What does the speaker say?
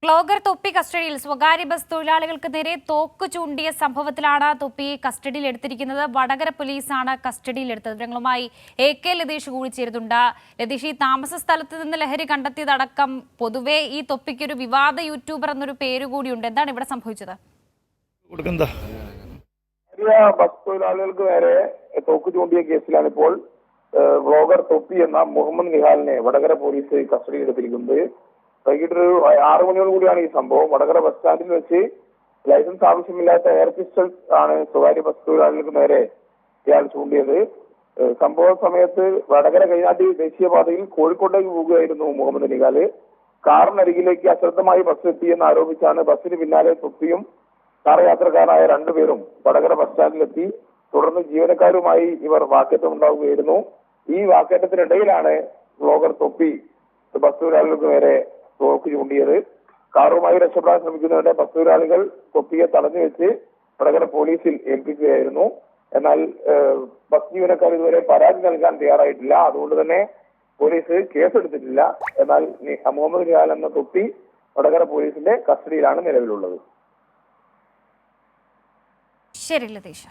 Vlogger തൊപ്പി കസ്റ്റഡിയിൽ. സ്വകാര്യ ബസ് തൊഴിലാളികൾക്ക് നേരെ തോക്ക് ചൂണ്ടിയ സംഭവത്തിലാണ് തൊപ്പിയെ കസ്റ്റഡിയിൽ എടുത്തിരിക്കുന്നത്. വടകര പോലീസാണ് കസ്റ്റഡിയിൽ എടുത്തത്. വിവരങ്ങളുമായി AK ലതീഷ് കൂടി ചേരുന്നുണ്ട്. ലതീഷ്, ഈ താമസ സ്ഥലത്ത് നിന്ന് ലഹരി കണ്ടെത്തിയതടക്കം പൊതുവെ ഈ തൊപ്പിക്കൊരു വിവാദ യൂട്യൂബർ എന്നൊരു പേര് കൂടിയുണ്ട്. എന്താണ് ഇവിടെ സംഭവിച്ചത്? ബസ് തൊഴിലാളികൾക്ക് നേരെ തോക്ക് ചൂണ്ടിയ കേസിലാണ് ഇപ്പോൾ വ്ലോഗർ തൊപ്പി എന്ന മുഹമ്മദ് നിഹാലിനെ വടകര പോലീസ് കസ്റ്റഡിയിൽ എടുത്തിരിക്കുന്നത്. വൈകിട്ട് 6 മണിയോട് കൂടിയാണ് ഈ സംഭവം. വടകര ബസ് സ്റ്റാൻഡിൽ വെച്ച് ലൈസൻസ് ആവശ്യമില്ലാത്ത എയർ പിസ്റ്റൾ ആണ് സ്വകാര്യ ബസ് തൊഴിലാളികൾക്ക് നേരെ ഇയാൾ ചൂണ്ടിയത്. സംഭവ സമയത്ത് വടകര കൈനാട്ടി ദേശീയപാതയിൽ കോഴിക്കോട്ടേക്ക് പോവുകയായിരുന്നു മുഹമ്മദ് നിഹാല്. കാറിനരികിലേക്ക് അശ്രദ്ധമായി ബസ് എത്തിയെന്ന് ആരോപിച്ചാണ് ബസ്സിന് പിന്നാലെ തൊപ്പിയും കാർ യാത്രക്കാരായ 2 പേരും വടകര ബസ് സ്റ്റാൻഡിലെത്തി. തുടർന്ന് ജീവനക്കാരുമായി ഇവർ വാക്കേറ്റം ഉണ്ടാവുകയായിരുന്നു. ഈ വാക്കേറ്റത്തിനിടയിലാണ് വ്ലോഗർ തൊപ്പി ബസ് തൊഴിലാളികൾക്ക് നേരെ തോക്ക് ചൂണ്ടിയത്. കാറുമായി രക്ഷപ്പെടാൻ ശ്രമിക്കുന്നവരുടെ ബസ് തൊഴിലാളികൾ തൊപ്പിയെ തടഞ്ഞു വെച്ച് വടകര പോലീസിൽ ഏൽപ്പിക്കുകയായിരുന്നു. എന്നാൽ ബസ് ജീവനക്കാർ ഇതുവരെ പരാതി നൽകാൻ തയ്യാറായിട്ടില്ല. അതുകൊണ്ട് തന്നെ പോലീസ് കേസെടുത്തിട്ടില്ല. എന്നാൽ മുഹമ്മദ് നിഹാൽ എന്ന തൊപ്പി വടകര പോലീസിന്റെ കസ്റ്റഡിയിലാണ് നിലവിലുള്ളത്. ശരി ലതീഷ്.